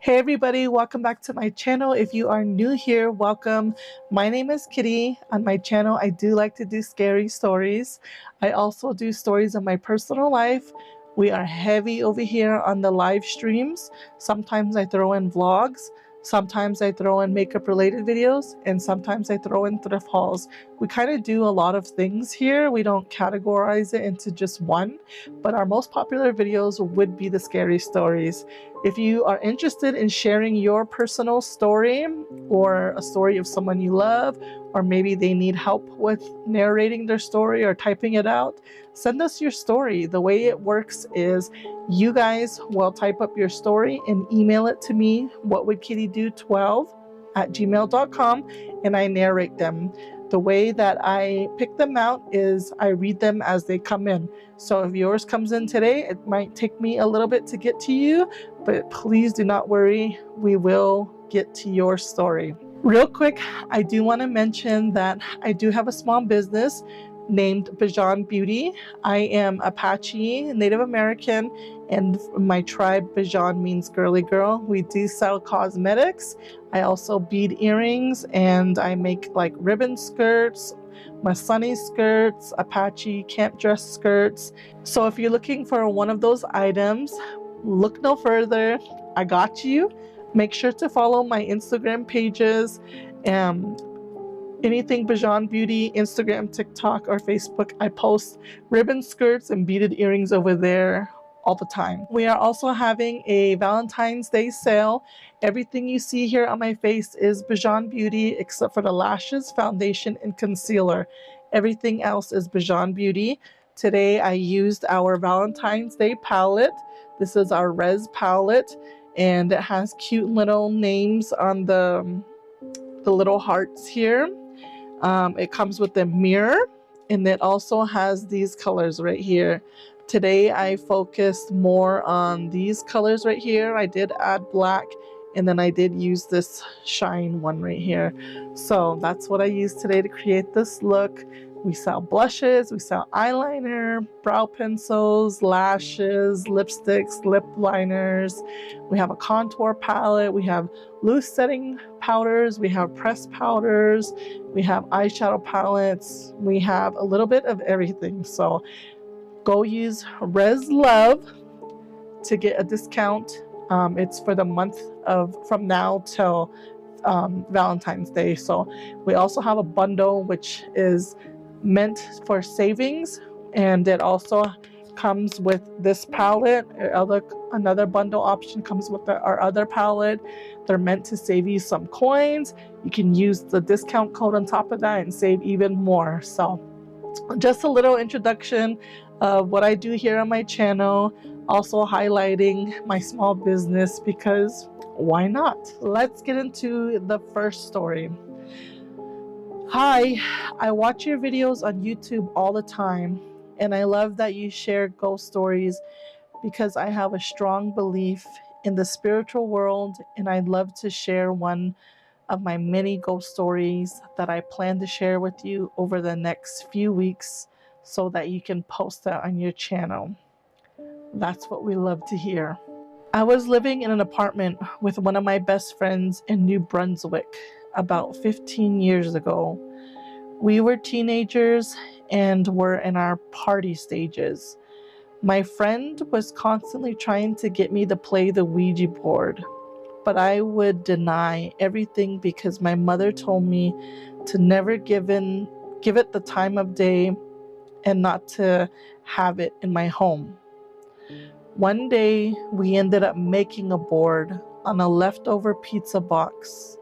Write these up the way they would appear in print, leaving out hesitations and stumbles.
Hey everybody, welcome back to my channel. If you are new here, welcome. My name is Kitty. On my channel, I do like to do scary stories. I also do stories of my personal life. We are heavy over here on the live streams. Sometimes I throw in vlogs. Sometimes I throw in makeup related videos, and sometimes I throw in thrift hauls. We kind of do a lot of things here. We don't categorize it into just one, but our most popular videos would be the scary stories. If you are interested in sharing your personal story or a story of someone you love, or maybe they need help with narrating their story or typing it out, send us your story. The way it works is you guys will type up your story and email it to me, WhatWouldKittyDo12@gmail.com, and I narrate them. The way that I pick them out is I read them as they come in. So if yours comes in today, it might take me a little bit to get to you, but please do not worry, we will get to your story. Real quick, I do want to mention that I do have a small business named Bajan Beauty. I am Apache, Native American, and my tribe Bajan means girly girl. We do sell cosmetics. I also bead earrings, and I make like ribbon skirts, Masani skirts, Apache camp dress skirts. So if you're looking for one of those items, look no further. I got you. Make sure to follow my Instagram pages. Anything Bajan Beauty, Instagram, TikTok, or Facebook, I post ribbon skirts and beaded earrings over there all the time. We are also having a Valentine's Day sale. Everything you see here on my face is Bajan Beauty except for the lashes, foundation, and concealer. Everything else is Bajan Beauty. Today I used our Valentine's Day palette. This is our Res palette, and it has cute little names on the little hearts here. It comes with a mirror, and it also has these colors right here. Today I focused more on these colors right here. I did add black, and then I did use this shine one right here. So that's what I used today to create this look. We sell blushes, we sell eyeliner, brow pencils, lashes, lipsticks, lip liners. We have a contour palette, we have loose setting powders, we have pressed powders, we have eyeshadow palettes, we have a little bit of everything. So go use Res Love to get a discount. It's for the month of from now till Valentine's Day. So we also have a bundle which is meant for savings, and it also comes with this palette. Another bundle option comes with our other palette. They're meant to save you some coins. You can use the discount code on top of that and save even more. So just a little introduction of what I do here on my channel, also highlighting my small business because why not? Let's get into the first story. Hi, I watch your videos on YouTube all the time, and I love that you share ghost stories because I have a strong belief in the spiritual world, and I'd love to share one of my many ghost stories that I plan to share with you over the next few weeks so that you can post that on your channel. That's what we love to hear. I was living in an apartment with one of my best friends in New Brunswick about 15 years ago. We were teenagers and were in our party stages. My friend was constantly trying to get me to play the Ouija board, but I would deny everything because my mother told me to never give it the time of day and not to have it in my home. One day, we ended up making a board on a leftover pizza box.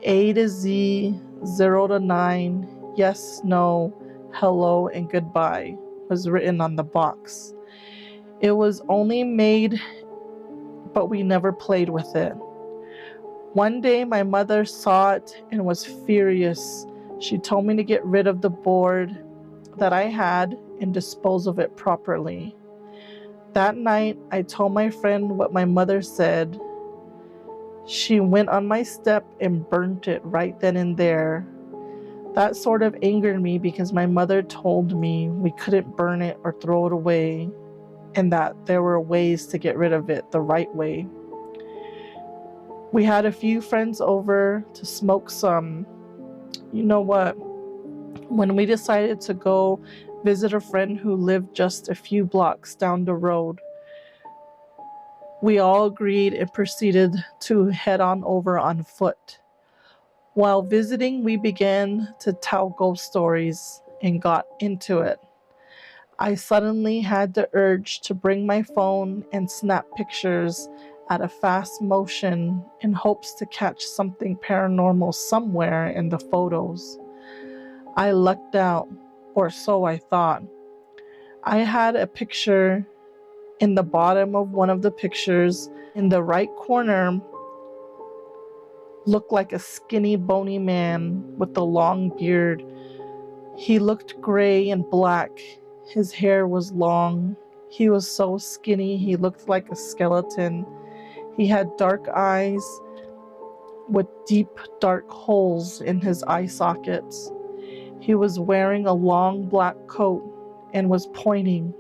A to Z, 0 to 9, yes, no, hello, and goodbye was written on the box. It was only made, but we never played with it. One day, my mother saw it and was furious. She told me to get rid of the board that I had and dispose of it properly. That night, I told my friend what my mother said. She went on my step and burnt it right then and there. That sort of angered me because my mother told me we couldn't burn it or throw it away, and that there were ways to get rid of it the right way. We had a few friends over to smoke some. You know what? When we decided to go visit a friend who lived just a few blocks down the road, we all agreed and proceeded to head on over on foot. While visiting, we began to tell ghost stories and got into it. I suddenly had the urge to bring my phone and snap pictures at a fast motion in hopes to catch something paranormal somewhere in the photos. I lucked out, or so I thought. I had a picture in the bottom of one of the pictures in the right corner looked like a skinny, bony man with a long beard. He looked gray and black. His hair was long. He was so skinny, he looked like a skeleton. He had dark eyes with deep, dark holes in his eye sockets. He was wearing a long black coat and was pointing.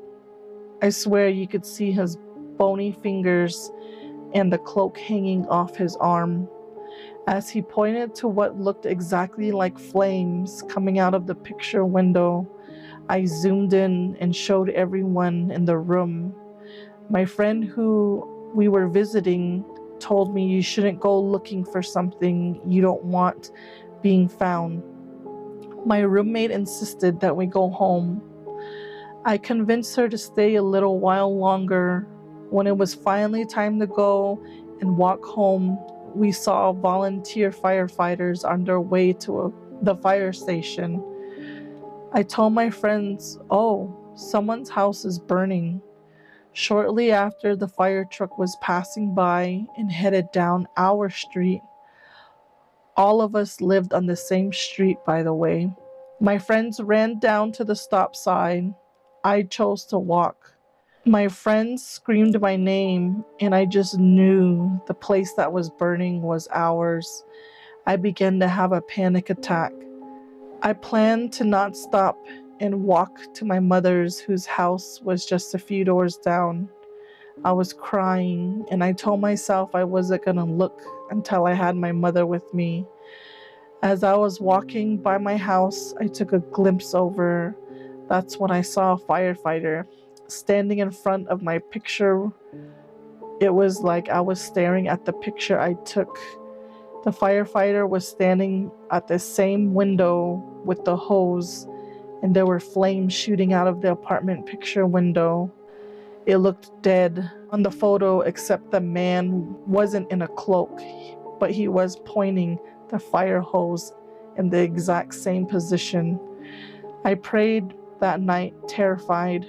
I swear you could see his bony fingers and the cloak hanging off his arm. As he pointed to what looked exactly like flames coming out of the picture window, I zoomed in and showed everyone in the room. My friend who we were visiting told me you shouldn't go looking for something you don't want being found. My roommate insisted that we go home. I convinced her to stay a little while longer. When it was finally time to go and walk home, we saw volunteer firefighters on their way to the fire station. I told my friends, "Oh, someone's house is burning." Shortly after, the fire truck was passing by and headed down our street. All of us lived on the same street, by the way. My friends ran down to the stop sign. I chose to walk. My friends screamed my name, and I just knew the place that was burning was ours. I began to have a panic attack. I planned to not stop and walk to my mother's, whose house was just a few doors down. I was crying, and I told myself I wasn't going to look until I had my mother with me. As I was walking by my house, I took a glimpse over. That's when I saw a firefighter standing in front of my picture. It was like I was staring at the picture I took. The firefighter was standing at the same window with the hose, and there were flames shooting out of the apartment picture window. It looked dead on the photo, except the man wasn't in a cloak, but he was pointing the fire hose in the exact same position. I prayed that night, terrified.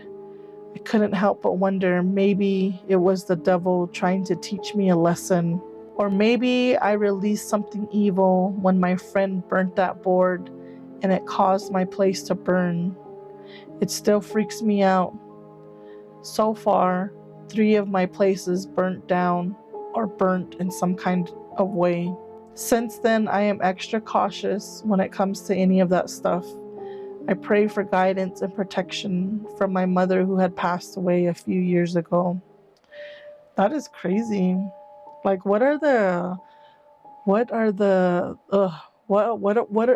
I couldn't help but wonder, maybe it was the devil trying to teach me a lesson. Or maybe I released something evil when my friend burnt that board and it caused my place to burn. It still freaks me out. So far, 3 of my places burnt down or burnt in some kind of way. Since then, I am extra cautious when it comes to any of that stuff. I pray for guidance and protection from my mother who had passed away a few years ago. That is crazy. Like, what are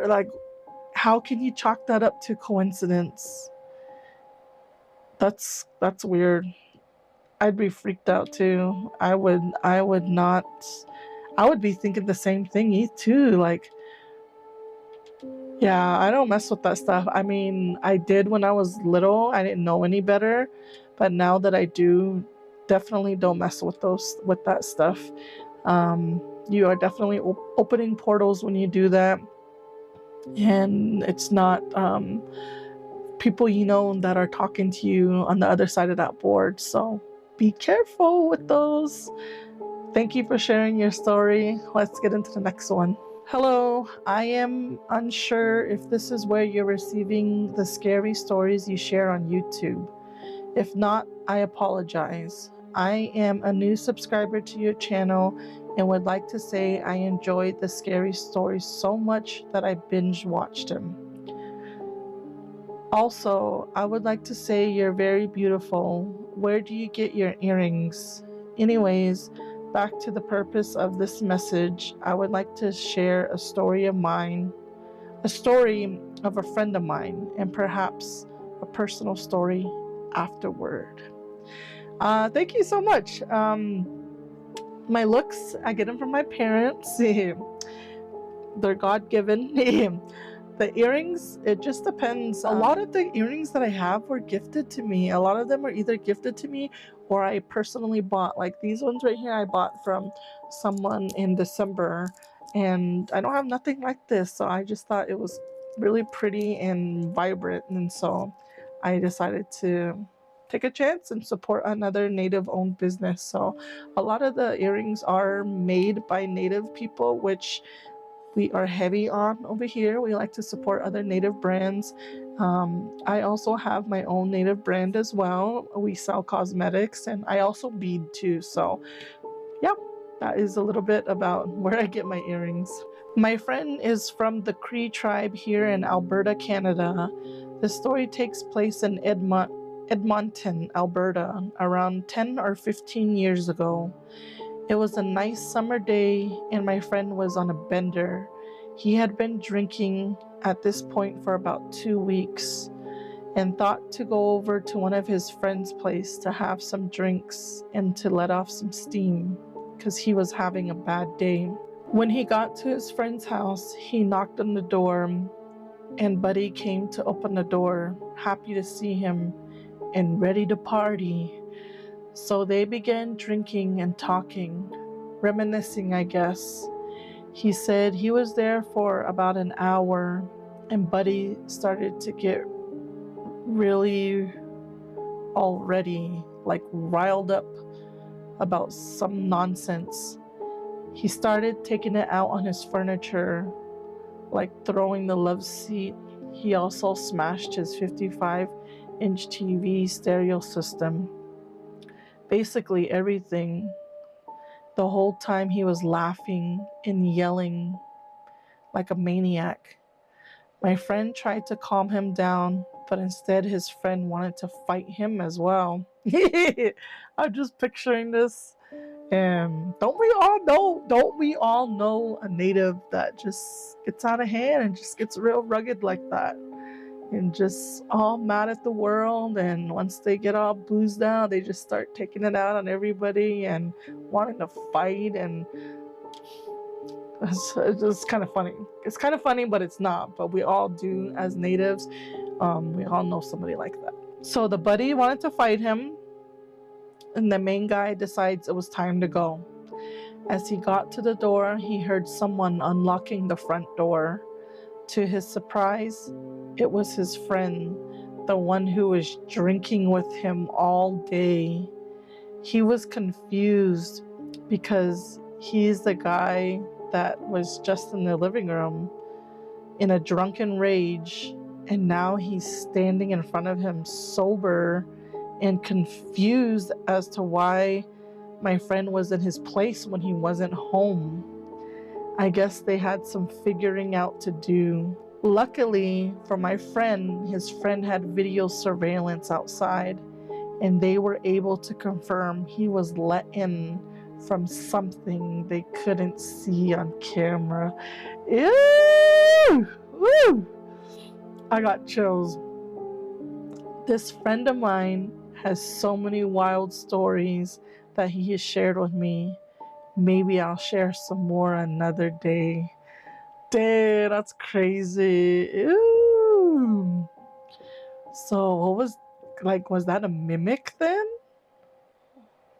like, how can you chalk that up to coincidence? That's weird. I'd be freaked out too. I would be thinking the same thing too. Like, yeah, I don't mess with that stuff. I mean, I did when I was little. I didn't know any better, but now that I do, definitely don't mess with that stuff. You are definitely opening portals when you do that, and it's not people you know that are talking to you on the other side of that board. So be careful with those. Thank you for sharing your story. Let's get into the next one. Hello, I am unsure if this is where you're receiving the scary stories you share on YouTube. If not, I apologize. I am a new subscriber to your channel and would like to say I enjoyed the scary stories so much that I binge watched them. Also, I would like to say you're very beautiful. Where do you get your earrings? Anyways, back to the purpose of this message, I would like to share a story of mine, a story of a friend of mine, and perhaps a personal story afterward. Thank you so much. My looks, I get them from my parents. They're God-given. The earrings, it just depends. A lot of the earrings that I have were gifted to me. A lot of them were either gifted to me or I personally bought. Like these ones right here, I bought from someone in December, and I don't have nothing like this, so I just thought it was really pretty and vibrant, and so I decided to take a chance and support another native-owned business. So a lot of the earrings are made by native people, which we are heavy on over here. We like to support other native brands. I also have my own native brand as well. We sell cosmetics, and I also bead too. So yeah, that is a little bit about where I get my earrings. My friend is from the Cree tribe here in Alberta, Canada. The story takes place in Edmonton, Alberta, around 10 or 15 years ago. It was a nice summer day, and my friend was on a bender. He had been drinking at this point for about 2 weeks and thought to go over to one of his friends' place to have some drinks and to let off some steam because he was having a bad day. When he got to his friend's house, he knocked on the door, and Buddy came to open the door, happy to see him and ready to party. So they began drinking and talking, reminiscing, I guess. He said he was there for about an hour, and Buddy started to get really already, like riled up about some nonsense. He started taking it out on his furniture, like throwing the love seat. He also smashed his 55-inch TV stereo system. Basically everything. The whole time he was laughing and yelling like a maniac. My friend tried to calm him down, but instead his friend wanted to fight him as well. I'm just picturing this. And don't we all know a native that just gets out of hand and just gets real rugged like that? And just all mad at the world, and once they get all boozed out, they just start taking it out on everybody and wanting to fight, and it's just kind of funny. It's kind of funny, but it's not. But we all do as natives. We all know somebody like that. So the buddy wanted to fight him, and the main guy decides it was time to go. As he got to the door, he heard someone unlocking the front door. To his surprise, it was his friend, the one who was drinking with him all day. He was confused because he's the guy that was just in the living room in a drunken rage, and now he's standing in front of him sober and confused as to why my friend was in his place when he wasn't home. I guess they had some figuring out to do. Luckily for my friend, his friend had video surveillance outside, and they were able to confirm he was let in from something they couldn't see on camera. Ew! Woo! I got chills. This friend of mine has so many wild stories that he has shared with me. Maybe I'll share some more another day. Dude, that's crazy. Ew. So what was that a mimic then?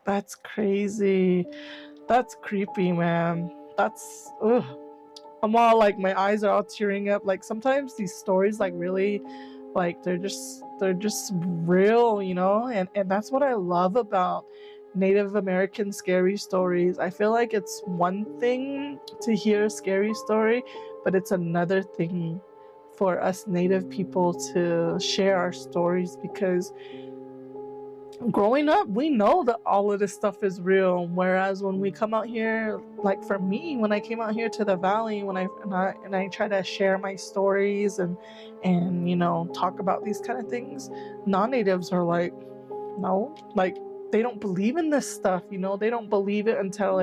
That's crazy. That's creepy, man. That's, ugh. I'm all like, my eyes are all tearing up. Like sometimes these stories like really, like they're just real, you know? And that's what I love about Native American scary stories. I feel like it's one thing to hear a scary story, but it's another thing for us Native people to share our stories, because growing up, we know that all of this stuff is real. Whereas when we come out here, like for me, when I came out here to the valley, when I try to share my stories and you know, talk about these kind of things, non-natives are like, no, like they don't believe in this stuff, you know. They don't believe it until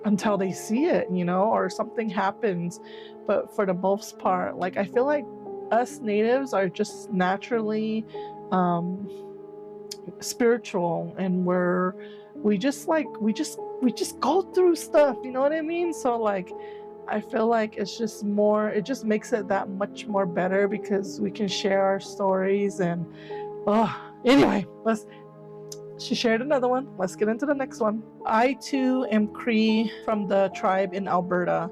until they see it, you know, or something happens. But for the most part, like, I feel like us natives are just naturally spiritual, and we just go through stuff, you know what I mean? So like, I feel like it's just more, it just makes it that much more better because we can share our stories. And anyway, she shared another one. Let's get into the next one. I too am Cree from the tribe in Alberta.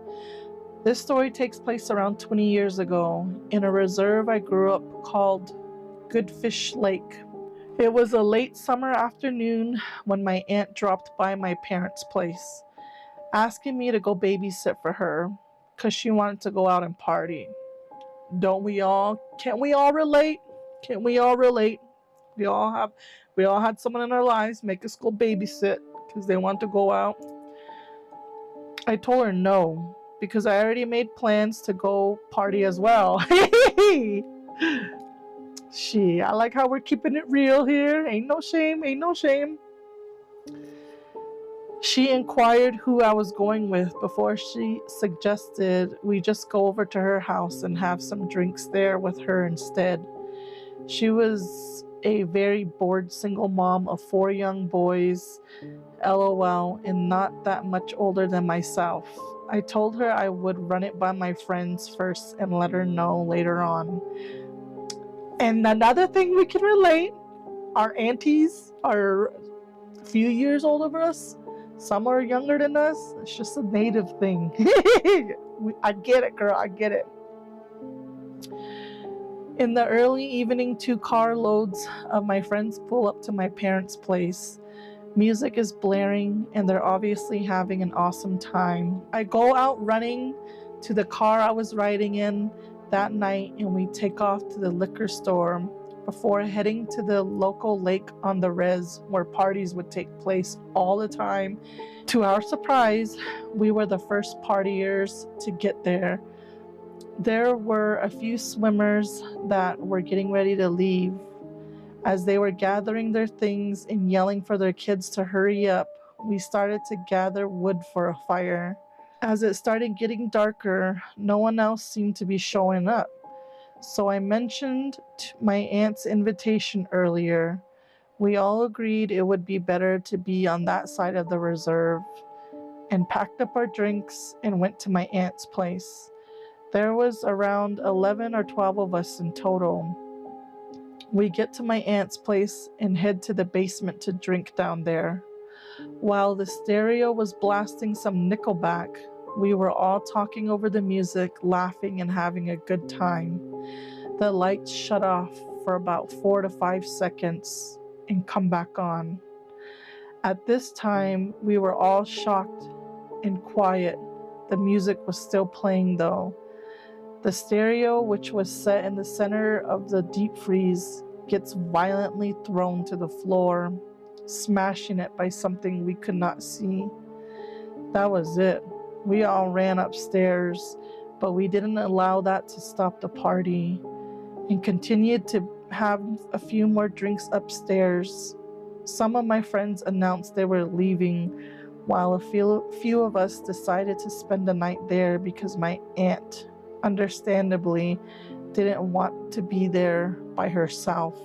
This story takes place around 20 years ago in a reserve I grew up called Goodfish Lake. It was a late summer afternoon when my aunt dropped by my parents' place, asking me to go babysit for her because she wanted to go out and party. Don't we all? Can't we all relate? Can't we all relate? We all had someone in our lives make us go babysit because they want to go out. I told her no because I already made plans to go party as well. I like how we're keeping it real here. Ain't no shame, ain't no shame. She inquired who I was going with before she suggested we just go over to her house and have some drinks there with her instead. She was a very bored single mom of 4 young boys, LOL, and not that much older than myself. I told her I would run it by my friends first and let her know later on. And another thing we can relate, our aunties are a few years older than us. Some are younger than us. It's just a native thing. I get it, girl. I get it. In the early evening, 2 carloads of my friends pull up to my parents' place. Music is blaring, and they're obviously having an awesome time. I go out running to the car I was riding in that night, and we take off to the liquor store before heading to the local lake on the res where parties would take place all the time. To our surprise, we were the first partiers to get there. There were a few swimmers that were getting ready to leave. As they were gathering their things and yelling for their kids to hurry up, we started to gather wood for a fire. As it started getting darker, no one else seemed to be showing up. So I mentioned my aunt's invitation earlier. We all agreed it would be better to be on that side of the reserve, and packed up our drinks and went to my aunt's place. There was around 11 or 12 of us in total. We get to my aunt's place and head to the basement to drink down there. While the stereo was blasting some Nickelback, we were all talking over the music, laughing and having a good time. The lights shut off for about 4 to 5 seconds and come back on. At this time, we were all shocked and quiet. The music was still playing though. The stereo, which was set in the center of the deep freeze, gets violently thrown to the floor, smashing it by something we could not see. That was it. We all ran upstairs, but we didn't allow that to stop the party and continued to have a few more drinks upstairs. Some of my friends announced they were leaving, while a few of us decided to spend the night there because my aunt, understandably, didn't want to be there by herself.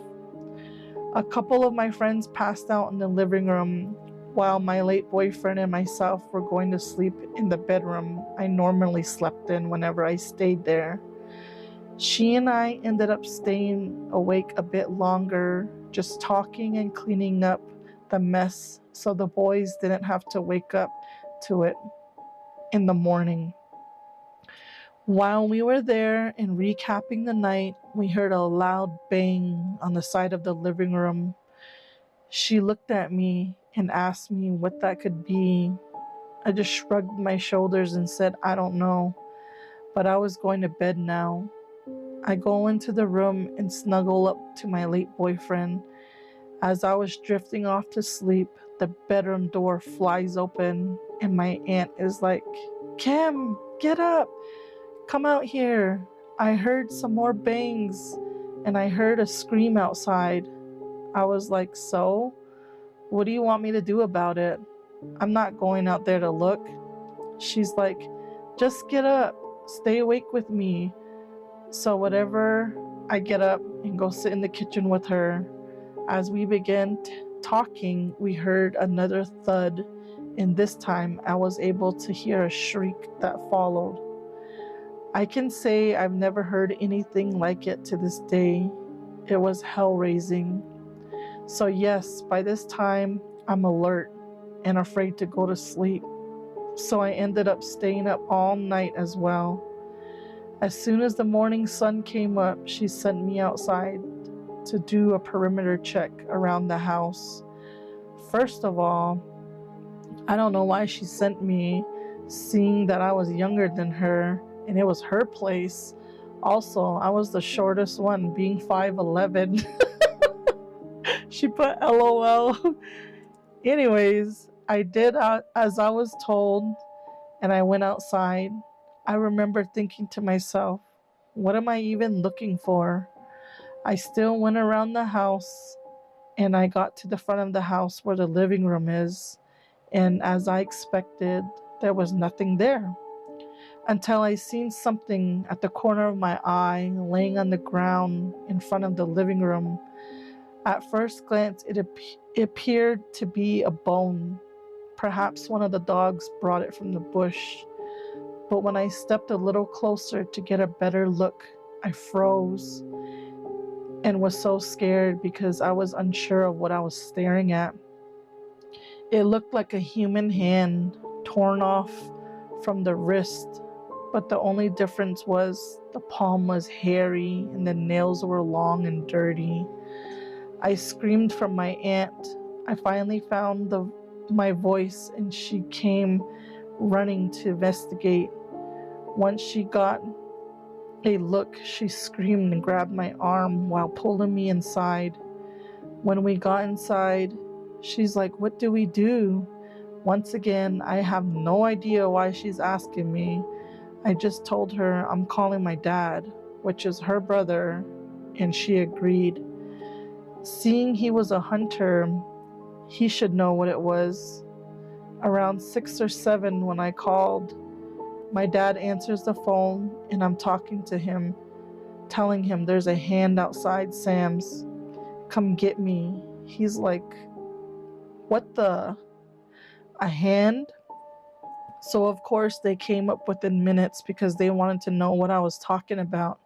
A couple of my friends passed out in the living room, while my late boyfriend and myself were going to sleep in the bedroom I normally slept in whenever I stayed there. She and I ended up staying awake a bit longer, just talking and cleaning up the mess so the boys didn't have to wake up to it in the morning. While we were there and recapping the night, we heard a loud bang on the side of the living room. She looked at me and asked me what that could be. I just shrugged my shoulders and said, I don't know, but I was going to bed now. I go into the room and snuggle up to my late boyfriend. As I was drifting off to sleep, the bedroom door flies open and my aunt is like, Kim, get up, come out here. I heard some more bangs and I heard a scream outside. I was like, so what do you want me to do about it? I'm not going out there to look. She's like, just get up, stay awake with me. So whatever, I get up and go sit in the kitchen with her. As we began talking, we heard another thud, and this time I was able to hear a shriek that followed. I can say I've never heard anything like it to this day. It was hell-raising. So yes, by this time, I'm alert and afraid to go to sleep. So I ended up staying up all night as well. As soon as the morning sun came up, she sent me outside to do a perimeter check around the house. First of all, I don't know why she sent me, seeing that I was younger than her and it was her place. Also, I was the shortest one, being 5'11". She put LOL. Anyways, I did as I was told, and I went outside. I remember thinking to myself, what am I even looking for? I still went around the house, and I got to the front of the house where the living room is, and as I expected, there was nothing there. Until I seen something at the corner of my eye laying on the ground in front of the living room. At first glance, it appeared to be a bone. Perhaps one of the dogs brought it from the bush. But when I stepped a little closer to get a better look, I froze and was so scared because I was unsure of what I was staring at. It looked like a human hand torn off from the wrist, but the only difference was the palm was hairy and the nails were long and dirty. I screamed from my aunt. I finally found my voice and she came running to investigate. Once she got a look, she screamed and grabbed my arm while pulling me inside. When we got inside, she's like, what do we do? Once again, I have no idea why she's asking me. I just told her I'm calling my dad, which is her brother, and she agreed. Seeing he was a hunter, he should know what it was. Around 6 or 7 when I called, my dad answers the phone and I'm talking to him, telling him there's a hand outside Sam's. Come get me. He's like, what the? A hand? So of course they came up within minutes because they wanted to know what I was talking about.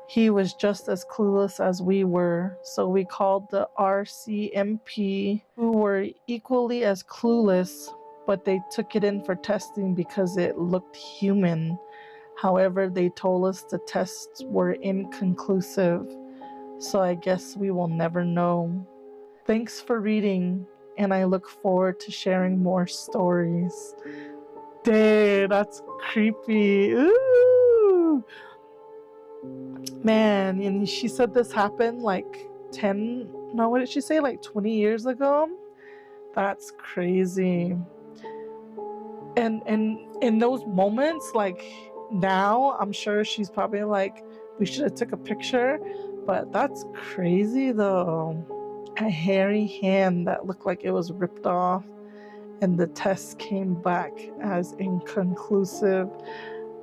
He was just as clueless as we were, so we called the RCMP, who were equally as clueless, but they took it in for testing because it looked human. However, they told us the tests were inconclusive, so I guess we will never know. Thanks for reading, and I look forward to sharing more stories. Dude, that's creepy. Ooh. Man, and she said this happened like 20 years ago? That's crazy. And in those moments, like now, I'm sure she's probably like, we should have took a picture, but that's crazy though. A hairy hand that looked like it was ripped off, and the test came back as inconclusive.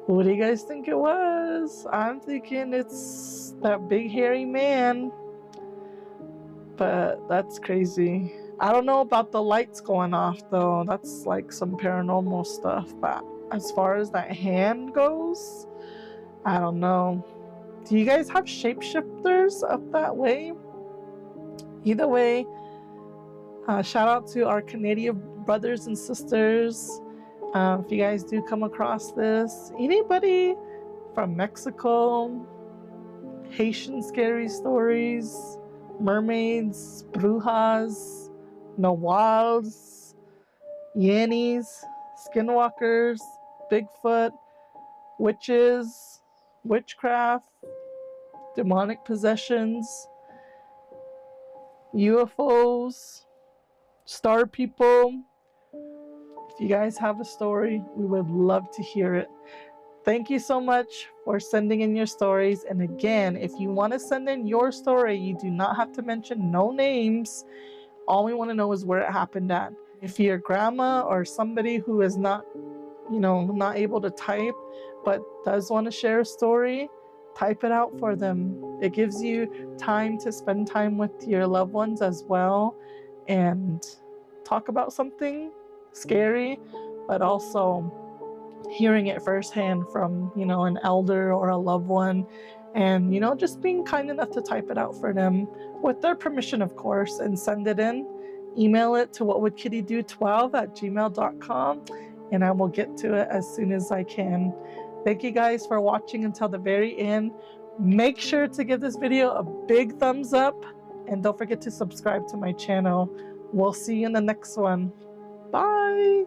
What do you guys think it was? I'm thinking it's that big hairy man. But that's crazy. I don't know about the lights going off though. That's like some paranormal stuff. But as far as that hand goes, I don't know. Do you guys have shapeshifters up that way? Either way, shout out to our Canadian brothers and sisters. If you guys do come across this, anybody from Mexico, Haitian scary stories, mermaids, brujas, nawals, yenis, skinwalkers, Bigfoot, witches, witchcraft, demonic possessions, UFOs, star people. If you guys have a story, we would love to hear it. Thank you so much for sending in your stories. And again, if you want to send in your story, you do not have to mention no names. All we want to know is where it happened at. If your grandma or somebody who is not, not able to type, but does want to share a story, type it out for them. It gives you time to spend time with your loved ones as well and talk about something scary, but also hearing it firsthand from, an elder or a loved one, and, just being kind enough to type it out for them with their permission, of course, and send it in. Email it to whatwouldkittydo12@gmail.com, and I will get to it as soon as I can. Thank you guys for watching until the very end. Make sure to give this video a big thumbs up, and don't forget to subscribe to my channel. We'll see you in the next one. Bye!